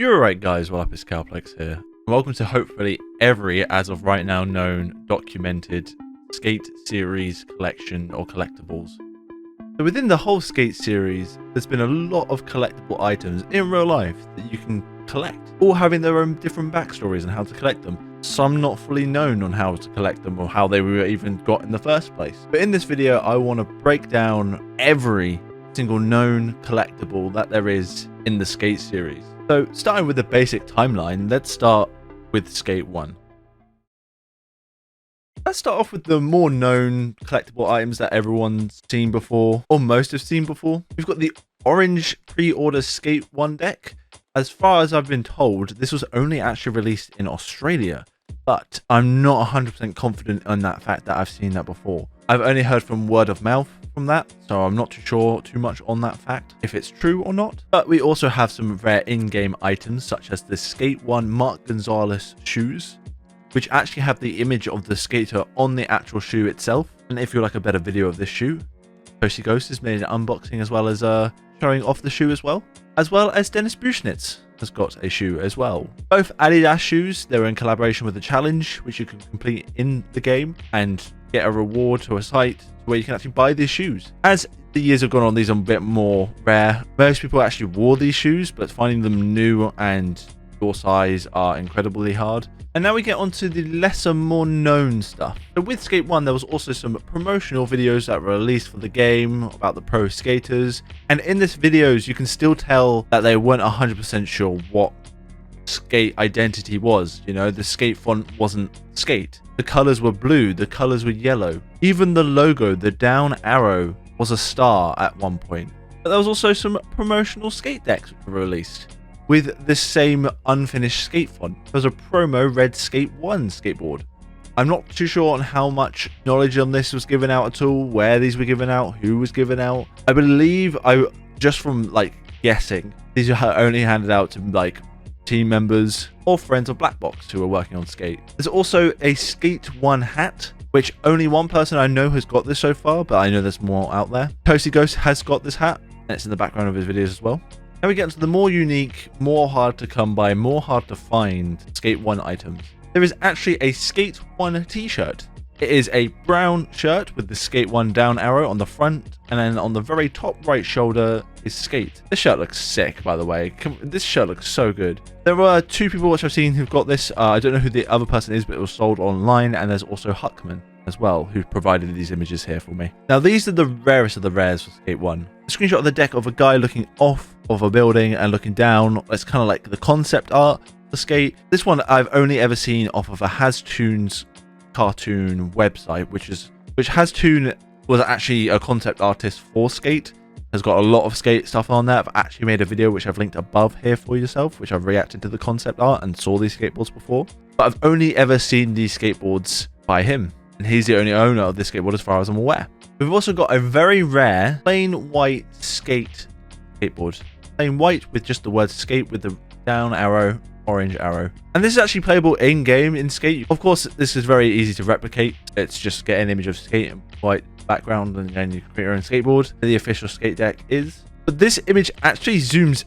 You're right, guys. What up? It's Calplex here. And welcome to hopefully every, as of right now, known, documented Skate series collection or collectibles. So within the whole Skate series, there's been a lot of collectible items in real life that you can collect, all having their own different backstories and how to collect them. Some not fully known on how to collect them or how they were even got in the first place. But in this video, I want to break down every single known collectible that there is in the Skate series. So starting with the basic timeline, let's start with Skate 1. Let's start off with the more known collectible items that everyone's seen before, or most have seen before. We've got the orange pre-order Skate 1 deck. As far as I've been told, this was only actually released in Australia, but I'm not 100% confident on that fact that I've seen that before. I've only heard from word of mouth from that, so I'm not too sure too much on that fact, if it's true or not. But we also have some rare in-game items, such as the Skate 1 Mark Gonzalez shoes, which actually have the image of the skater on the actual shoe itself. And if you like a better video of this shoe, ToastyGhost has made an unboxing as well as showing off the shoe as well as Dennis Buchnitz has got a shoe as well. Both Adidas shoes, they're in collaboration with a challenge which you can complete in the game and get a reward to a site where you can actually buy these shoes. As the years have gone on, these are a bit more rare. Most people actually wore these shoes, but finding them new and your size are incredibly hard. And now we get on to the lesser, more known stuff. So with Skate 1, there was also some promotional videos that were released for the game about the pro skaters. And in these videos, you can still tell that they weren't 100% sure what Skate identity was. You know, the Skate font wasn't Skate. The colors were blue, the colors were yellow. Even the logo, the down arrow, was a star at one point. But there was also some promotional Skate decks that were released with the same unfinished Skate font. There was a promo red Skate 1 skateboard. I'm not too sure on how much knowledge on this was given out at all, where these were given out, who was given out. I believe, just from like guessing, these are only handed out to like team members or friends of Black Box who are working on Skate. There's also a Skate 1 hat, which only one person I know has got this so far, but I know there's more out there. ToastyGhost has got this hat, and it's in the background of his videos as well. Now we get to the more unique, more hard to come by, more hard to find Skate 1 items. There is actually a Skate 1 t-shirt. It is a brown shirt with the Skate 1 down arrow on the front, and then on the very top right shoulder is Skate. This shirt looks sick, by the way. This shirt looks so good. There were two people which I've seen who've got this. I don't know who the other person is, but it was sold online, and there's also Huckman as well, who provided these images here for me. Now these are the rarest of the rares for Skate 1. A screenshot of the deck of a guy looking off of a building and looking down. It's kind of like the concept art for Skate. This one I've only ever seen off of a HasToons cartoon website, which HasToon was actually a concept artist for Skate. Has got a lot of Skate stuff on there. I've actually made a video which I've linked above here for yourself, which I've reacted to the concept art and saw these skateboards before. But I've only ever seen these skateboards by him, and he's the only owner of this skateboard as far as I'm aware. We've also got a very rare plain white Skate skateboard. Plain white with just the word Skate with the down arrow, orange arrow. And this is actually playable in-game in Skate. Of course, this is very easy to replicate. It's just get an image of Skate and white background, and then you can create your own skateboard. The official Skate deck is. But this image actually zooms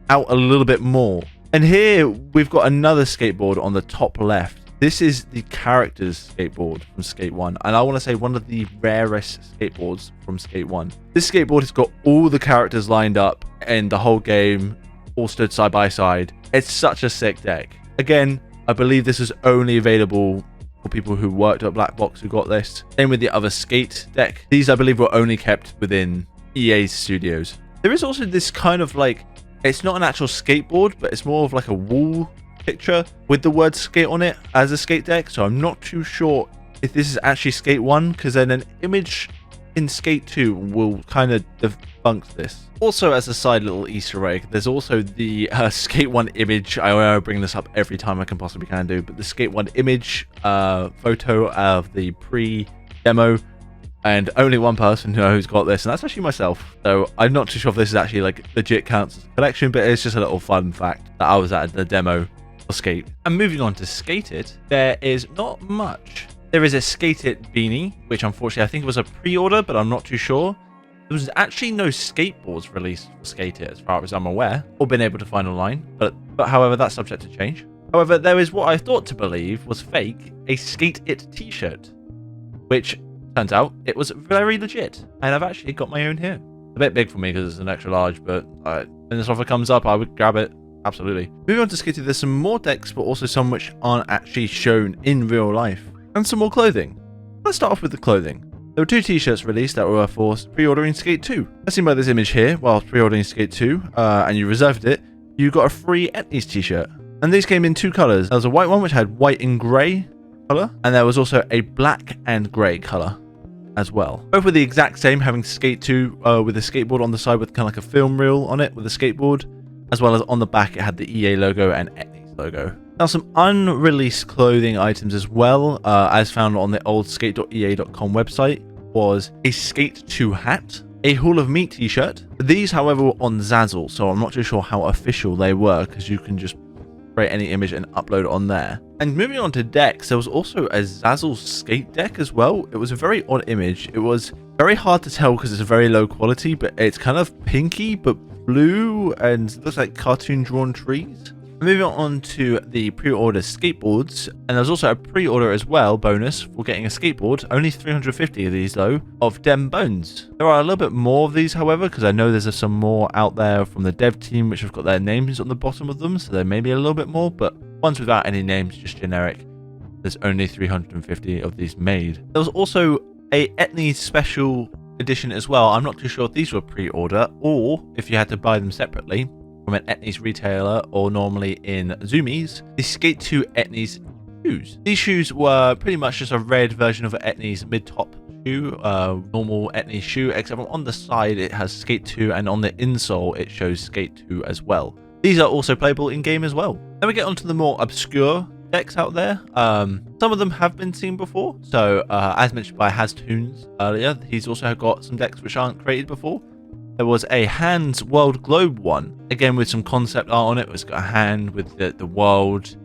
out a little bit more. And here we've got another skateboard on the top left. This is the character's skateboard from Skate 1, and I want to say one of the rarest skateboards from Skate 1. This skateboard has got all the characters lined up in the whole game, all stood side by side. It's such a sick deck. Again, I believe this is only available for people who worked at Black Box who got this. Same with the other Skate deck. These, I believe, were only kept within EA's studios. There is also this kind of like, it's not an actual skateboard, but it's more of like a wall picture with the word Skate on it as a Skate deck, so I'm not too sure if this is actually Skate 1, because then an image in Skate 2 will kind of debunk this. Also, as a side little Easter egg, there's also the Skate 1 image. I bring this up every time I can possibly do, but the Skate 1 image photo of the pre-demo, and only one person who's got this, and that's actually myself. So I'm not too sure if this is actually like legit counts as a collection, but it's just a little fun fact that I was at the demo for Skate. And moving on to Skate It, there is not much. There is a Skate It beanie, which unfortunately I think was a pre-order, but I'm not too sure. There was actually no skateboards released for Skate It as far as I'm aware, or been able to find online, but however, that's subject to change. However, there is what I thought to believe was fake, a Skate It t-shirt, which turns out it was very legit, and I've actually got my own here. A bit big for me because it's an extra large, but when this offer comes up, I would grab it. Absolutely. Moving on to Skate It, there's some more decks, but also some which aren't actually shown in real life, and some more clothing. Let's start off with the clothing. There were 2 t-shirts released that were for pre-ordering Skate 2. As seen by this image here, while pre-ordering Skate 2, and you reserved it, you got a free Etnies t-shirt. And these came in 2 colors. There was a white one which had white and grey color, and there was also a black and grey color as well. Both were the exact same, having Skate 2 with a skateboard on the side with kind of like a film reel on it with a skateboard, as well as on the back it had the EA logo and Etnies logo. Now some unreleased clothing items as well, as found on the old skate.ea.com website, was a Skate 2 hat, a Hall of Meat t-shirt. These, however, were on Zazzle, so I'm not too sure how official they were, because you can just create any image and upload it on there. And moving on to decks, there was also a Zazzle skate deck as well. It was a very odd image. It was very hard to tell because it's a very low quality, but it's kind of pinky but blue and looks like cartoon drawn trees. Moving on to the pre-order skateboards, and there's also a pre-order as well bonus for getting a skateboard. Only 350 of these though, of Dem Bones. There are a little bit more of these, however, because I know there's some more out there from the dev team which have got their names on the bottom of them, so there may be a little bit more, but ones without any names, just generic. There's only 350 of these made. There was also a Etnies special edition as well. I'm not too sure if these were pre-order or if you had to buy them separately from an Etnies retailer or normally in Zoomies. The Skate 2 Etnies shoes. These shoes were pretty much just a red version of an Etnies mid-top shoe, normal Etnies shoe, except on the side it has Skate 2 and on the insole it shows Skate 2 as well. These are also playable in-game as well. Then we get onto the more obscure decks out there. Some of them have been seen before, so as mentioned by HasToons earlier, he's also got some decks which aren't created before. There was a Hands World Globe one, again with some concept art on it. It's got a hand with the world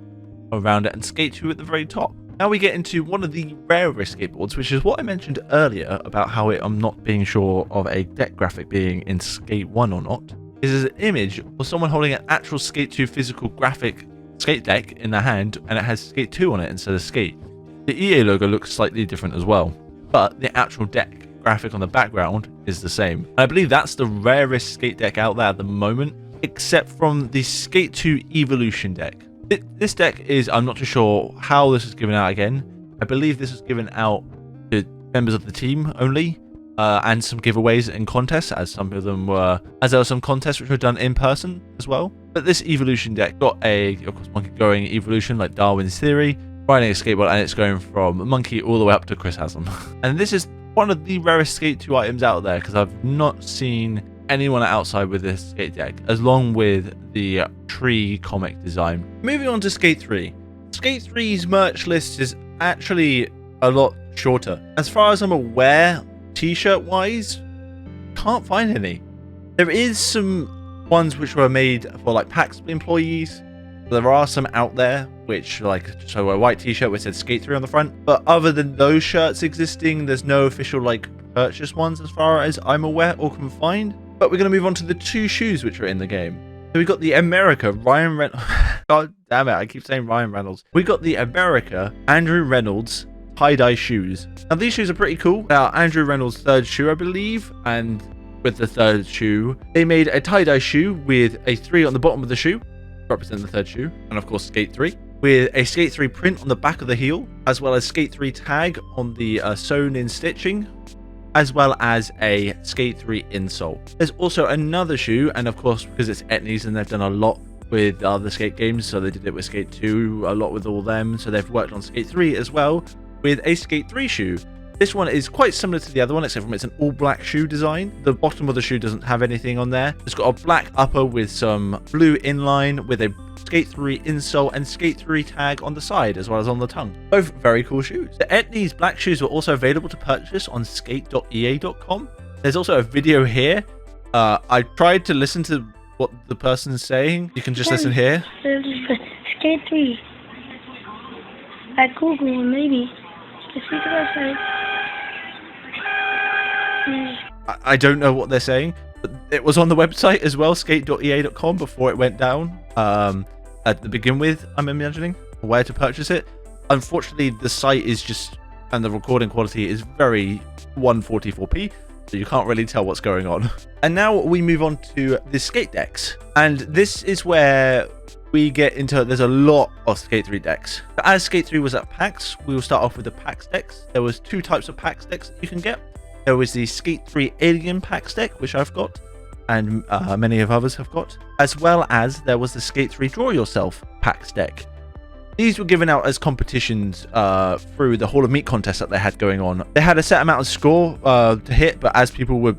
around it and Skate 2 at the very top. Now we get into one of the rarest skateboards, which is what I mentioned earlier about how I'm not being sure of a deck graphic being in Skate 1 or not. This is an image of someone holding an actual Skate 2 physical graphic skate deck in their hand, and it has Skate 2 on it instead of Skate. The EA logo looks slightly different as well, but the actual deck graphic on the background is the same. And I believe that's the rarest skate deck out there at the moment, except from the Skate 2 Evolution deck. This deck is, I'm not too sure how this is given out again. I believe this was given out to members of the team only, and some giveaways and contests, as some of them were, as there were some contests which were done in person as well. But this Evolution deck got a, of course, monkey going evolution like Darwin's theory, riding a skateboard, and it's going from monkey all the way up to Chris Haslam. And this is one of the rarest Skate 2 items out there, because I've not seen anyone outside with this skate deck, along with the tree comic design. Moving on to Skate 3. Skate 3's merch list is actually a lot shorter. As far as I'm aware, t-shirt wise, can't find any. There is some ones which were made for like PAX employees. There are some out there which like show a white t-shirt which said Skate 3 on the front, but other than those shirts existing, there's no official like purchase ones as far as I'm aware or can find. But we're going to move on to the 2 shoes which are in the game. So we got the America Ryan Reynolds. God damn it, I keep saying Ryan Reynolds. We got the America Andrew Reynolds tie-dye shoes. Now these shoes are pretty cool. Now Andrew Reynolds' 3rd shoe, I believe, and with the 3rd shoe, they made a tie-dye shoe with a 3 on the bottom of the shoe, represent the 3rd shoe, and of course Skate 3, with a Skate 3 print on the back of the heel, as well as Skate 3 tag on the sewn-in stitching, as well as a Skate 3 insole. There's also another shoe, and of course, because it's Etnies and they've done a lot with other skate games, so they did it with Skate 2, a lot with all them, so they've worked on Skate 3 as well, with a Skate 3 shoe. This one is quite similar to the other one, except for it's an all black shoe design. The bottom of the shoe doesn't have anything on there. It's got a black upper with some blue inline, with a Skate 3 insole and Skate 3 tag on the side, as well as on the tongue. Both very cool shoes. The Etnies black shoes were also available to purchase on skate.ea.com. There's also a video here. I tried to listen to what the person's saying. You can just listen here. Skate 3. I Google maybe. Just see the website. I don't know what they're saying, but it was on the website as well, skate.ea.com, before it went down. At the begin with, I'm imagining where to purchase it. Unfortunately, the site is just, and the recording quality is very 144p, so you can't really tell what's going on. And now we move on to the skate decks, and this is where we get into, there's a lot of Skate 3 decks. As Skate 3 was at PAX, we will start off with the PAX decks. There was 2 types of PAX decks that you can get. There was the Skate 3 Alien PAX deck, which I've got, and many of others have got, as well as there was the Skate 3 Draw Yourself PAX deck. These were given out as competitions through the Hall of Meat contest that they had going on. They had a set amount of score to hit, but as people were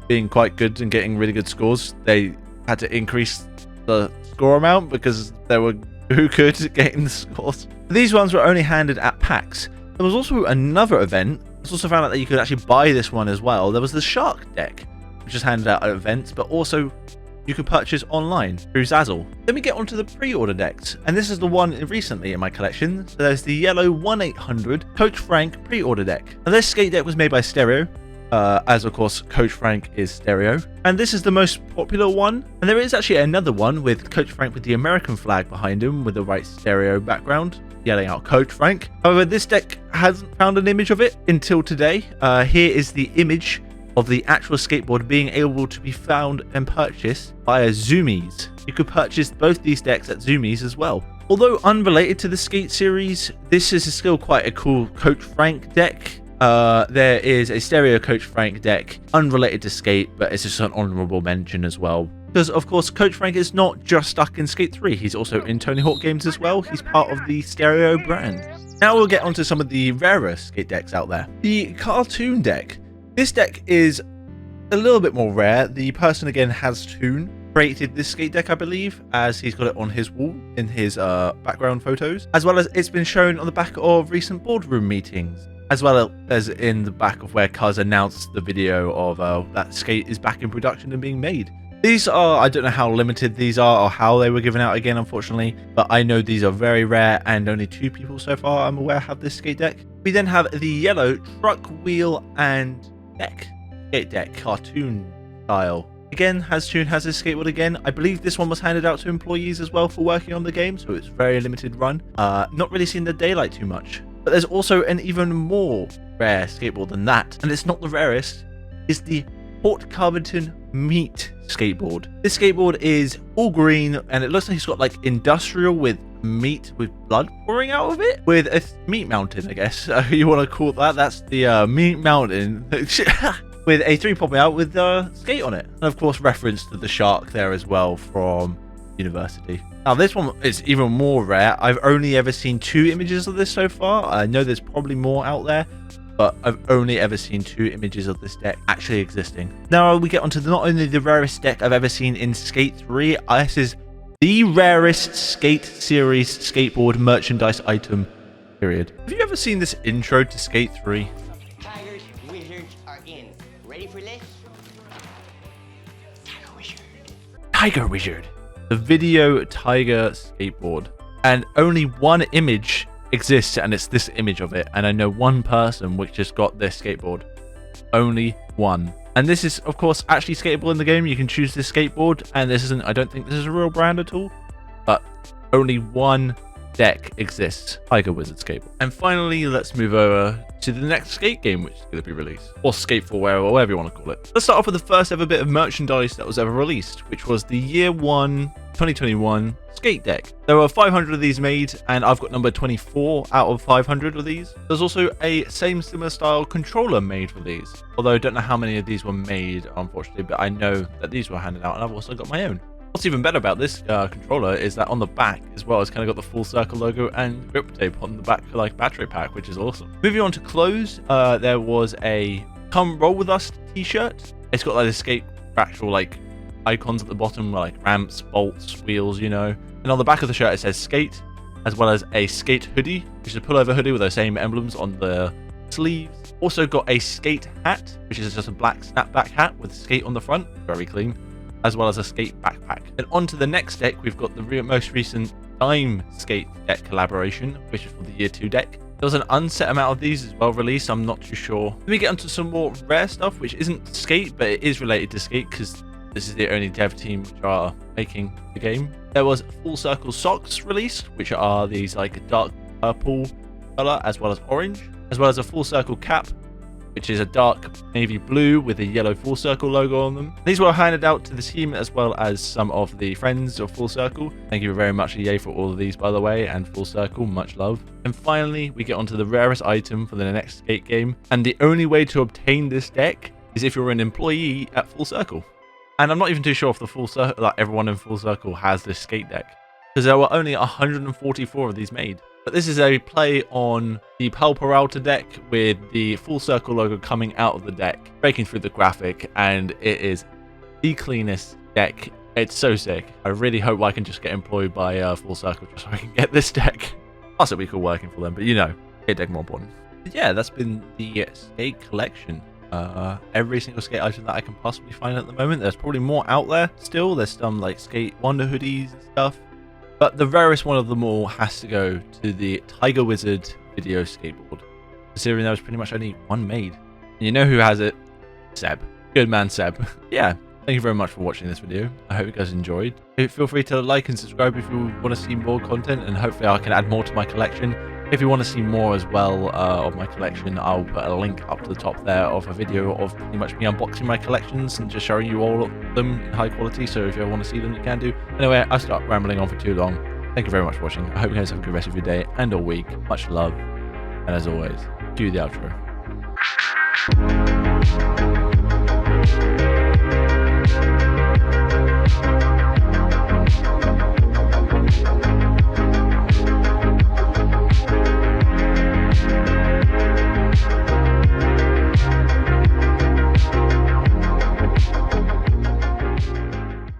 being quite good and getting really good scores, they had to increase the score amount because there were who could getting the scores. These ones were only handed at PAX. There was also another event. I also found out that you could actually buy this one as well. There was the Shark deck, which is handed out at events, but also you could purchase online through Zazzle. Then we get onto the pre-order decks, and this is the one recently in my collection. So there's the yellow 1-800 Coach Frank pre-order deck. Now this skate deck was made by Stereo, as of course Coach Frank is Stereo, and this is the most popular one. And there is actually another one with Coach Frank with the American flag behind him with the right stereo background, yelling out Coach Frank. However, this deck hasn't found an image of it until today. Here is the image of the actual skateboard being able to be found and purchased via Zoomies. You could purchase both these decks at Zoomies as well. Although unrelated to the Skate series, this is still quite a cool Coach Frank deck. There is a Stereo Coach Frank deck unrelated to Skate, but it's just an honorable mention as well. Because of course Coach Frank is not just stuck in Skate 3, he's also in Tony Hawk games as well. He's part of the Stereo brand. Now we'll get onto some of the rarer skate decks out there. The cartoon deck. This deck is a little bit more rare. The person again has Toon created this skate deck, I believe, as he's got it on his wall in his background photos, as well as it's been shown on the back of recent boardroom meetings, as well as in the back of where Cuz announced the video of that skate is back in production and being made. These are, I don't know how limited these are or how they were given out again, unfortunately, but I know these are very rare and only 2 people so far I'm aware have this skate deck. We then have the yellow truck, wheel, and deck skate deck, cartoon style. Again, Toon has his skateboard again. I believe this one was handed out to employees as well for working on the game, so it's very limited run. Not really seen the daylight too much. But there's also an even more rare skateboard than that, and it's not the rarest. It's the Port Carverton Meat skateboard. This skateboard is all green, and it looks like it's got like industrial with meat with blood pouring out of it, with a meat mountain, I guess you want to call it that. That's the meat mountain with a 3 popping out with skate on it, and of course reference to the shark there as well from University. Now this one is even more rare. I've only ever seen 2 images of this so far. I know there's probably more out there, but I've only ever seen 2 images of this deck actually existing. Now we get onto not only the rarest deck I've ever seen in Skate 3, this is the rarest Skate series skateboard merchandise item, period. Have you ever seen this intro to Skate 3? Tigers, wizards are in. Ready for this? Tiger Wizard. The video Tiger skateboard. And only one image exists, and it's this image of it. And I know one person which just got this skateboard. Only one. And this is, of course, actually skatable in the game. You can choose this skateboard, and this isn't, I don't think this is a real brand at all, but only one deck exists, Tiger Wizard skateboard. And finally, let's move over to the next skate game which is going to be released, or Skate 4, whatever you want to call it. Let's start off with the first ever bit of merchandise that was ever released, which was the Year 1 2021 skate deck. There were 500 of these made, and I've got number 24 out of 500 of these. There's also a similar style controller made for these, although I don't know how many of these were made, unfortunately, but I know that these were handed out, and I've also got my own. What's even better about this controller is that on the back as well, it's kind of got the full circle logo and grip tape on the back like battery pack, which is awesome. Moving on to clothes, there was a Come Roll With Us t-shirt. It's got like the skate actual like icons at the bottom, like ramps, bolts, wheels, you know. And on the back of the shirt it says skate, as well as a skate hoodie, which is a pullover hoodie with those same emblems on the sleeves. Also got a skate hat, which is just a black snapback hat with skate on the front, very clean, as well as a skate backpack. And on to the next deck, we've got the most recent Dime skate deck collaboration, which is for the Year 2 deck. There's There was an unset amount of these as well released. I'm not too sure. Let me get onto some more rare stuff, which isn't Skate, but it is related to Skate because this is the only dev team which are making the game. There was Full Circle socks released, which are these like dark purple color as well as orange, as well as a Full Circle cap, which is a dark navy blue with a yellow Full Circle logo on them. These were handed out to the team as well as some of the friends of Full Circle. Thank you very much, EA, for all of these, by the way, and Full Circle, much love. And finally, we get onto the rarest item for the next Skate game. And the only way to obtain this deck is if you're an employee at Full Circle. And I'm not even too sure if the Full Circle, like everyone in Full Circle has this Skate deck, because there were only 144 of these made. But this is a play on the Pal Peralta deck with the Full Circle logo coming out of the deck, breaking through the graphic, and it is the cleanest deck. It's so sick. I really hope I can just get employed by Full Circle just so I can get this deck. Plus it'll be cool working for them, but you know, Skate deck more important. But yeah, that's been the Skate collection. Every single Skate item that I can possibly find at the moment. There's probably more out there still. There's some like Skate Wonder hoodies and stuff. But the rarest one of them all has to go to the Tiger Wizard video skateboard, considering there was pretty much only one made. And you know who has it? Seb. Good man, Seb. Yeah, thank you very much for watching this video. I hope you guys enjoyed. Feel free to like and subscribe if you want to see more content, and hopefully I can add more to my collection. If you want to see more as well of my collection, I'll put a link up to the top there of a video of pretty much me unboxing my collections and just showing you all of them in high quality. So if you ever want to see them, you can do. Anyway, I'll stop rambling on for too long. Thank you very much for watching. I hope you guys have a good rest of your day and or week. Much love. And as always, cue the outro.